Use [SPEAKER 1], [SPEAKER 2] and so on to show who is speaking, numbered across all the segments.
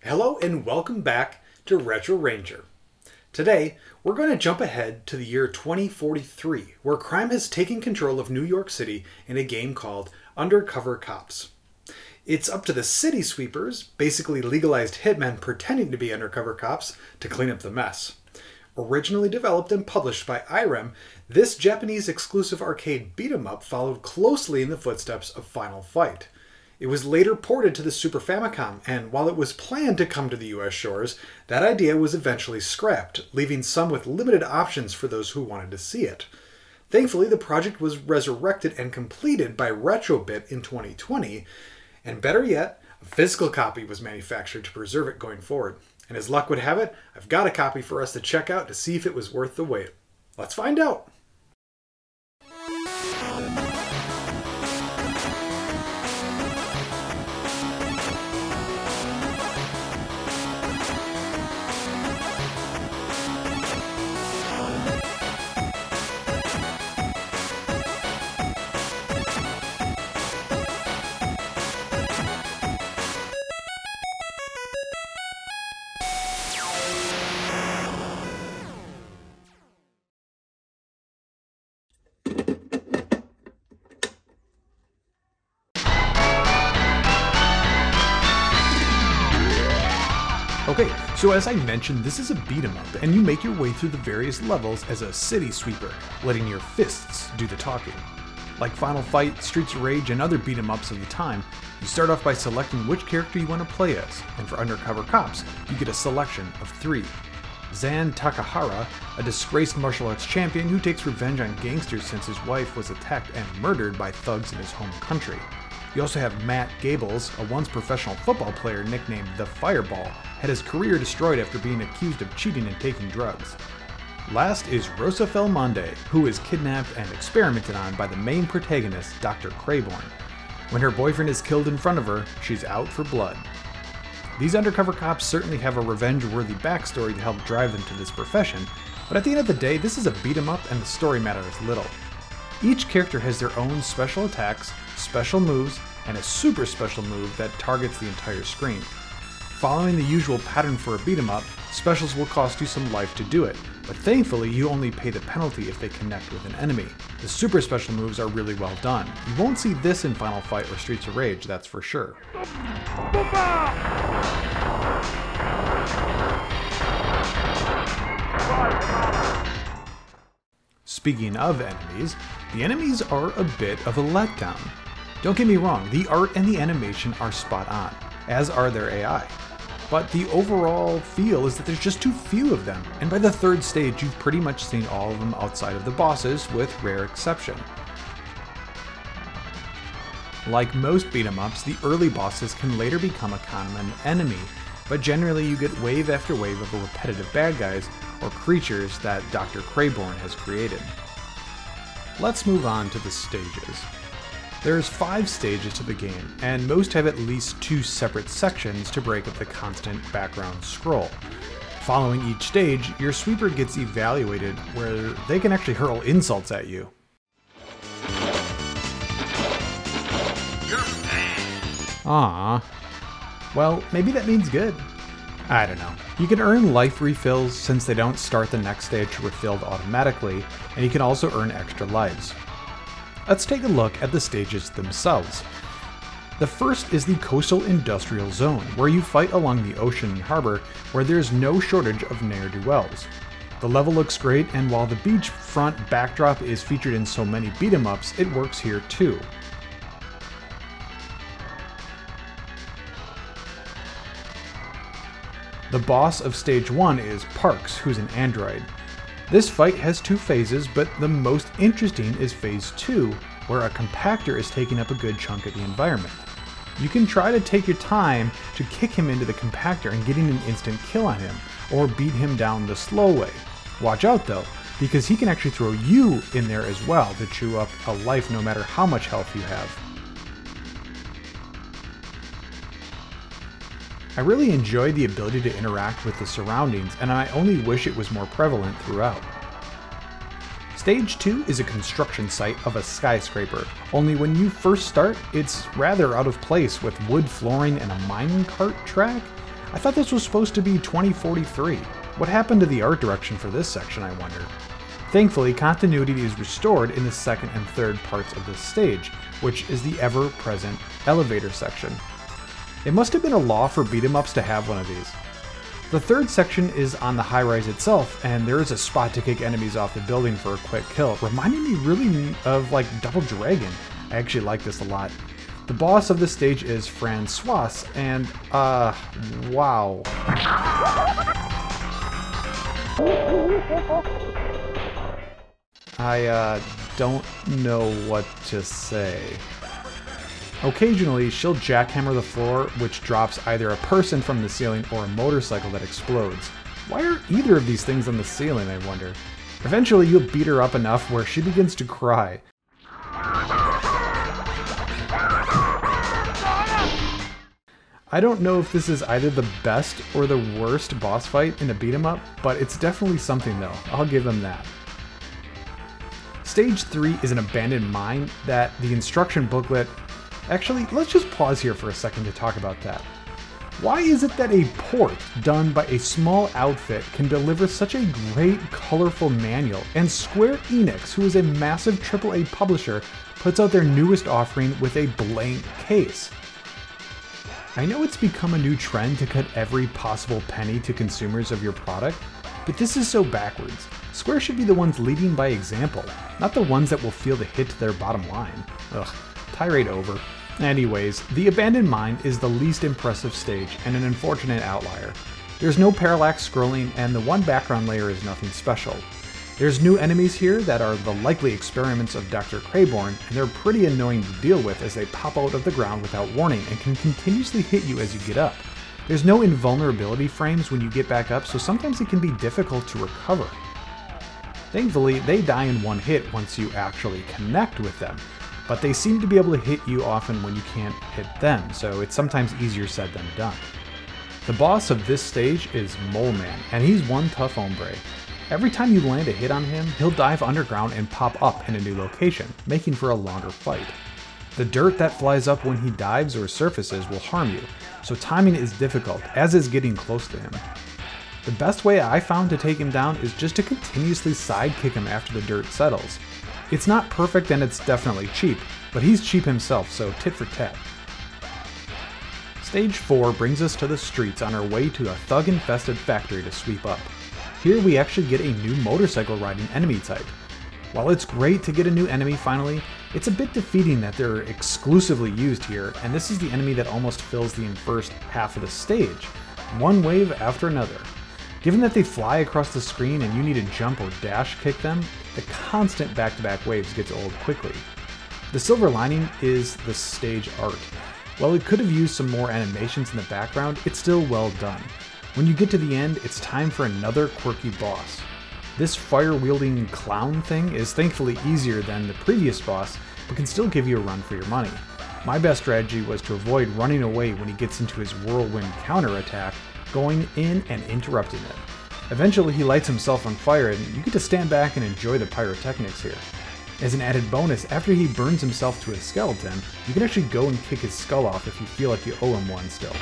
[SPEAKER 1] Hello and welcome back to Retro Ranger. Today, we're going to jump ahead to the year 2043, where crime has taken control of New York City in a game called Undercover Cops. It's up to the city sweepers, basically legalized hitmen pretending to be undercover cops, to clean up the mess. Originally developed and published by IREM, this Japanese exclusive arcade beat-em-up followed closely in the footsteps of Final Fight. It was later ported to the Super Famicom, and while it was planned to come to the US shores, that idea was eventually scrapped, leaving some with limited options for those who wanted to see it. Thankfully, the project was resurrected and completed by Retrobit in 2020, and better yet, a physical copy was manufactured to preserve it going forward. And as luck would have it, I've got a copy for us to check out to see if it was worth the wait. Let's find out! Okay, so as I mentioned, this is a beat-em-up, and you make your way through the various levels as a city sweeper, letting your fists do the talking. Like Final Fight, Streets of Rage, and other beat-em-ups of the time, you start off by selecting which character you want to play as, and for Undercover Cops, you get a selection of 3. Zan Takahara, a disgraced martial arts champion who takes revenge on gangsters since his wife was attacked and murdered by thugs in his home country. You also have Matt Gables, a once professional football player nicknamed the Fireball, had his career destroyed after being accused of cheating and taking drugs. Last is Rosa Felmonde, who is kidnapped and experimented on by the main protagonist, Dr. Crayborn. When her boyfriend is killed in front of her, she's out for blood. These undercover cops certainly have a revenge-worthy backstory to help drive them to this profession, but at the end of the day, this is a beat-em-up and the story matters little. Each character has their own special attacks, special moves, and a super special move that targets the entire screen. Following the usual pattern for a beat-em-up, specials will cost you some life to do it, but thankfully you only pay the penalty if they connect with an enemy. The super special moves are really well done. You won't see this in Final Fight or Streets of Rage, that's for sure. Speaking of enemies, the enemies are a bit of a letdown. Don't get me wrong, the art and the animation are spot on, as are their AI. But the overall feel is that there's just too few of them, and by the third stage you've pretty much seen all of them outside of the bosses, with rare exception. Like most beat-em-ups, the early bosses can later become a common enemy, but generally you get wave after wave of repetitive bad guys or creatures that Dr. Crayborn has created. Let's move on to the stages. There's 5 stages to the game, and most have at least 2 separate sections to break up the constant background scroll. Following each stage, your sweeper gets evaluated where they can actually hurl insults at you. Aww. Well, maybe that means good. I don't know. You can earn life refills since they don't start the next stage refilled automatically, and you can also earn extra lives. Let's take a look at the stages themselves. The first is the Coastal Industrial Zone, where you fight along the ocean and harbor, where there's no shortage of ne'er-do-wells. The level looks great, and while the beachfront backdrop is featured in so many beat-em-ups, it works here too. The boss of Stage 1 is Parks, who's an android. This fight has 2 phases, but the most interesting is Phase 2, where a compactor is taking up a good chunk of the environment. You can try to take your time to kick him into the compactor and getting an instant kill on him, or beat him down the slow way. Watch out though, because he can actually throw you in there as well to chew up a life no matter how much health you have. I really enjoy the ability to interact with the surroundings, and I only wish it was more prevalent throughout. Stage 2 is a construction site of a skyscraper, only when you first start, it's rather out of place with wood flooring and a mine cart track. I thought this was supposed to be 2043. What happened to the art direction for this section, I wonder? Thankfully, continuity is restored in the second and third parts of this stage, which is the ever-present elevator section. It must have been a law for beat-em-ups to have one of these. The third section is on the high-rise itself, and there is a spot to kick enemies off the building for a quick kill, reminding me really of like Double Dragon. I actually like this a lot. The boss of this stage is Francois, and wow. I don't know what to say. Occasionally, she'll jackhammer the floor, which drops either a person from the ceiling or a motorcycle that explodes. Why are either of these things on the ceiling, I wonder? Eventually, you'll beat her up enough where she begins to cry. I don't know if this is either the best or the worst boss fight in a beat-em-up, but it's definitely something though. I'll give them that. Stage 3 is an abandoned mine that the instruction booklet... Actually, let's just pause here for a second to talk about that. Why is it that a port done by a small outfit can deliver such a great, colorful manual, and Square Enix, who is a massive AAA publisher, puts out their newest offering with a blank case? I know it's become a new trend to cut every possible penny to consumers of your product, but this is so backwards. Square should be the ones leading by example, not the ones that will feel the hit to their bottom line. Ugh, tirade over. Anyways, the abandoned mine is the least impressive stage and an unfortunate outlier. There's no parallax scrolling and the one background layer is nothing special. There's new enemies here that are the likely experiments of Dr. Crayborn, and they're pretty annoying to deal with as they pop out of the ground without warning and can continuously hit you as you get up. There's no invulnerability frames when you get back up, so sometimes it can be difficult to recover. Thankfully, they die in one hit once you actually connect with them, but they seem to be able to hit you often when you can't hit them, so it's sometimes easier said than done. The boss of this stage is Mole Man, and he's one tough hombre. Every time you land a hit on him, he'll dive underground and pop up in a new location, making for a longer fight. The dirt that flies up when he dives or surfaces will harm you, so timing is difficult, as is getting close to him. The best way I found to take him down is just to continuously sidekick him after the dirt settles. It's not perfect and it's definitely cheap, but he's cheap himself, so tit for tat. Stage 4 brings us to the streets on our way to a thug-infested factory to sweep up. Here we actually get a new motorcycle riding enemy type. While it's great to get a new enemy finally, it's a bit defeating that they're exclusively used here, and this is the enemy that almost fills the first half of the stage, one wave after another. Given that they fly across the screen and you need to jump or dash kick them, the constant back-to-back waves gets old quickly. The silver lining is the stage art. While it could have used some more animations in the background, it's still well done. When you get to the end, it's time for another quirky boss. This fire-wielding clown thing is thankfully easier than the previous boss, but can still give you a run for your money. My best strategy was to avoid running away when he gets into his whirlwind counterattack, going in and interrupting it. Eventually he lights himself on fire and you get to stand back and enjoy the pyrotechnics here. As an added bonus, after he burns himself to a skeleton, you can actually go and kick his skull off if you feel like you owe him one still.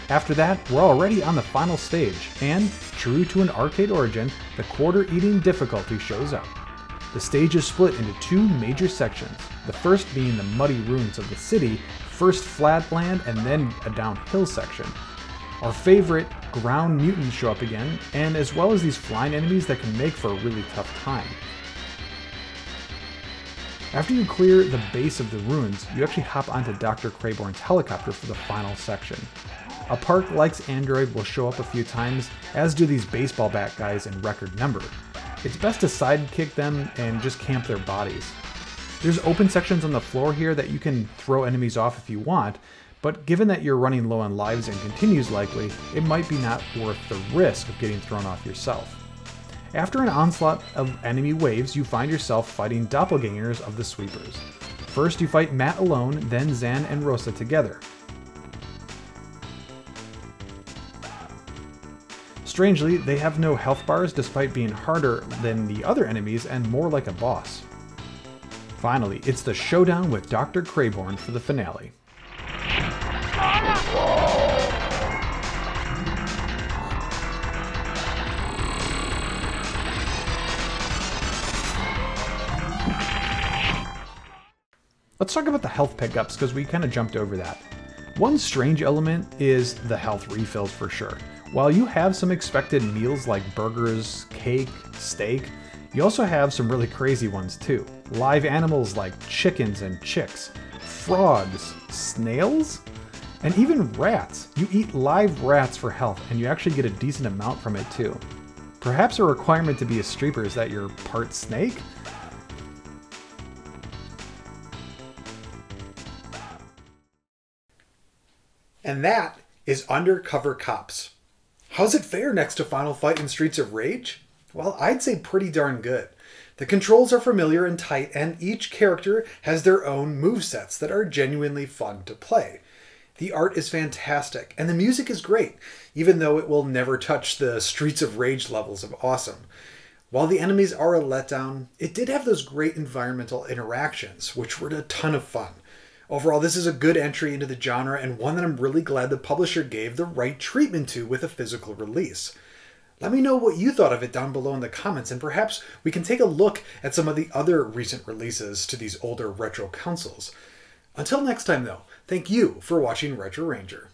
[SPEAKER 1] After that, we're already on the final stage, and, true to an arcade origin, the quarter-eating difficulty shows up. The stage is split into two major sections, the first being the muddy ruins of the city, first flat land, and then a downhill section. Our favorite ground mutants show up again, and as well as these flying enemies that can make for a really tough time. After you clear the base of the ruins, you actually hop onto Dr. Crayborn's helicopter for the final section. A Park-Likes android will show up a few times, as do these baseball bat guys in record number. It's best to sidekick them and just camp their bodies. There's open sections on the floor here that you can throw enemies off if you want, but given that you're running low on lives and continues likely, it might be not worth the risk of getting thrown off yourself. After an onslaught of enemy waves, you find yourself fighting doppelgangers of the sweepers. First you fight Matt alone, then Zan and Rosa together. Strangely, they have no health bars despite being harder than the other enemies and more like a boss. Finally, it's the showdown with Dr. Crayborn for the finale. Let's talk about the health pickups because we kind of jumped over that. One strange element is the health refills for sure. While you have some expected meals like burgers, cake, steak, you also have some really crazy ones too. Live animals like chickens and chicks, frogs, snails, and even rats. You eat live rats for health and you actually get a decent amount from it too. Perhaps a requirement to be a streaper is that you're part snake? And that is Undercover Cops. How's it fare next to Final Fight and Streets of Rage? Well, I'd say pretty darn good. The controls are familiar and tight, and each character has their own movesets that are genuinely fun to play. The art is fantastic, and the music is great, even though it will never touch the Streets of Rage levels of awesome. While the enemies are a letdown, it did have those great environmental interactions, which were a ton of fun. Overall, this is a good entry into the genre and one that I'm really glad the publisher gave the right treatment to with a physical release. Let me know what you thought of it down below in the comments, and perhaps we can take a look at some of the other recent releases to these older retro consoles. Until next time though, thank you for watching Retro Ranger.